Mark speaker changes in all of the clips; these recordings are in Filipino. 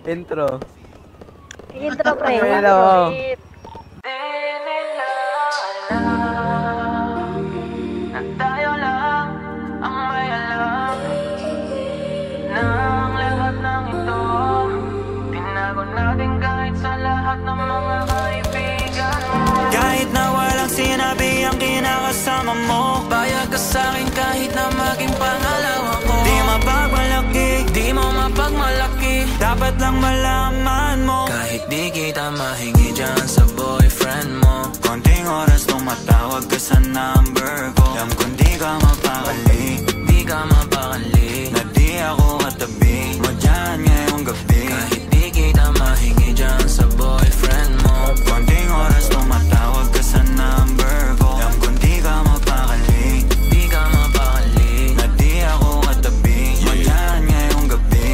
Speaker 1: Intro.
Speaker 2: Intro, pre.
Speaker 1: Hello.
Speaker 3: Kahit na walang sinabi ang kinakasama mo, bayag ka sa'kin kahit na maging pangalawa ko. Di mapagmalaki, di mo mapagmalaki, dapat lang malaman mo. Kahit di kita mahingi dyan sa boyfriend mo, konting oras tumatawag ka sa number ko. Alam kong di ka mapakali, di ka mapakali, na di ako katabi mo dyan ngayong gabi. Kahit di kita mahingi dyan sa boyfriend mo, konting oras tumatawag ka sa number ko. Alam kong di ka mapakali, di ka mapakali, na di ako katabi mo dyan ngayong gabi.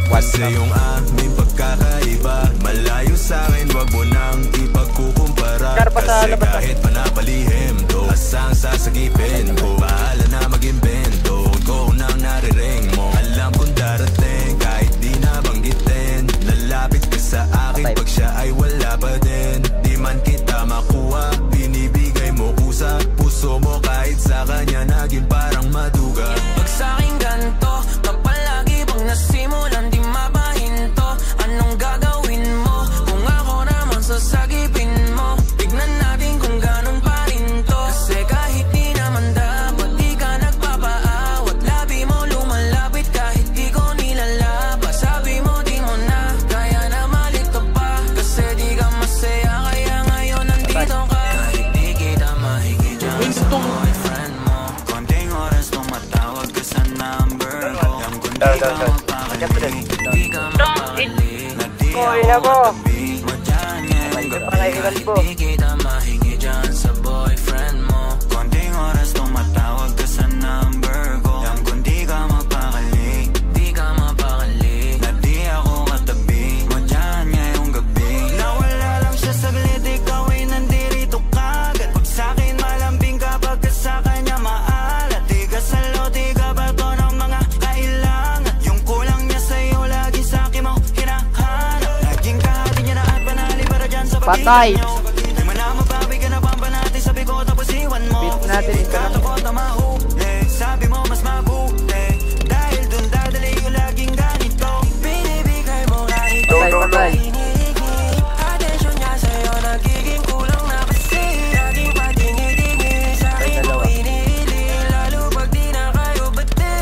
Speaker 4: Kasi yung aming pagkakaiba, malayo sa'kin, wag mo nang ipagkukumpara. Kasi kahit panapalihim to, asang sasagipin ko, bahala na mag-invento ko nang nariring mo. Alam kong darating, kahit di nabanggitin, lalapit ka sa akin pag siya ay wala pa din. Di man kita makuha, binibigay mo kusa, puso mo kahit sa kanya naging parang maduga.
Speaker 3: Pag sa'kin ganto, kapag lagi bang nasimulan di mapahinto, anong gagawin mo kung ako naman sasagipin mo? Tignan natin kung ganun pa rin to, kasi kahit di naman dapat di ka nagpapaawat. Labi mo lumalapit kahit di ko nilalaba. Sabi mo di mo na kaya na malito pa, kasi di ka masaya kaya ngayon nandito ka. Kahit di kita mahingi dyan sa boyfriend mo, konting oras tumatawag ka sa number ko. Alam kong di ka mapakali, di ka mapakali, na di ako katabi mo dyan ngayong gabi. Kahit di kita mahingi dyan sa boyfriend mo, konting oras tumatawag ka sa number ko. Alam kong di ka mapakali, di ka mapakali, na di ako katabi mo dyan ngayong gabi. Nawala lang siya saglit, ikaw ay nandirito kagad. Pag sa'kin malambing kapag ka sa kanya maalat, di ka salo, di ka bato ng mga kailangan. Yung kulang niya sa'yo, lagi sa'kin mo hinahanap. Laging kahati niya na at panali para dyan sa
Speaker 1: Patay.
Speaker 3: pag-ibig nyo. Di man na mabawi ka na pampanati, sabi ko tapos iwan mo.
Speaker 1: Beat natin ito.
Speaker 3: Katakot na mahuli, sabi mo mas mabuti, dahil dun dadali yung laging ganito. Binibigay mo kahit
Speaker 1: Patay, patay.
Speaker 3: hinihingi. Atensyon niya sa'yo nagiging kulang na, kasi laging patingin-tingin sa'kin mo hinihiling. Lalo pag di na kayo bati,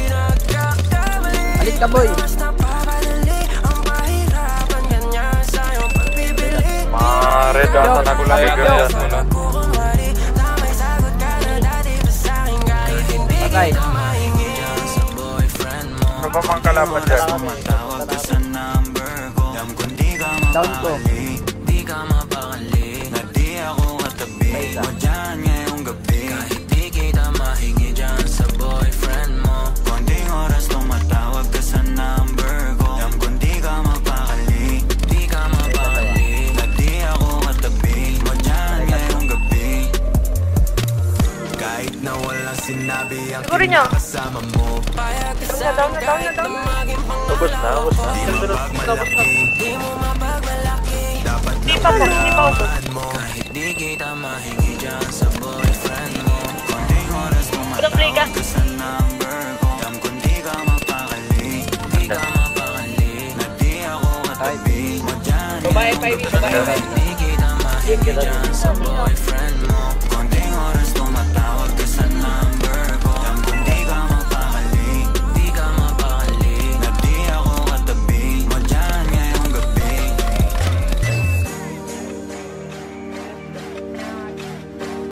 Speaker 3: nagkakamali.
Speaker 1: Alit ka, boy.
Speaker 3: Basta papadali ang pahirapan kanya sa'yong pagbibili.
Speaker 5: Red dot na kulay ganyan mo na.
Speaker 3: Kukunwari na may sagot ka na dati pa sa'kin, kahit hindi
Speaker 1: Patay.
Speaker 3: kita mahingi sa boyfriend mo.
Speaker 5: Ano ba mang kalaban dyan?
Speaker 3: Tumatawag ka sa number ko. Alam kong di ka
Speaker 1: Down ko.
Speaker 3: mapakali, di ka mapakali, na di ako katabi mo dyan ngayong gabi. Kahit di kita mahingi dyan sa boyfriend mo, konting oras tumatawag ka sa number ko. Alam kong di ka mapakali, di ka mapakali, na di ako katabi mo dyan ngayong gabi.
Speaker 4: Kahit na walang sinabi ang
Speaker 2: Siguro niya.
Speaker 4: kinakasama mo,
Speaker 3: Payag ka sa'kin kahit na maging
Speaker 5: Ubus na, ubus na.
Speaker 4: mapagmalaki,
Speaker 3: di mo mapagmalaki,
Speaker 4: dapat
Speaker 2: Di
Speaker 4: lang
Speaker 2: pa po, di pa po.
Speaker 4: malaman mo.
Speaker 3: kahit di kita mahingi dyan sa boyfriend mo, konting oras
Speaker 2: Play ka.
Speaker 3: tumatawag ka sa number ko. Alam kong di ka mapakali, di ka mapakali, na di ako katabi mo dyan.
Speaker 2: Babae, 5
Speaker 3: Kahit di kita mahingi dyan sa boyfriend mo,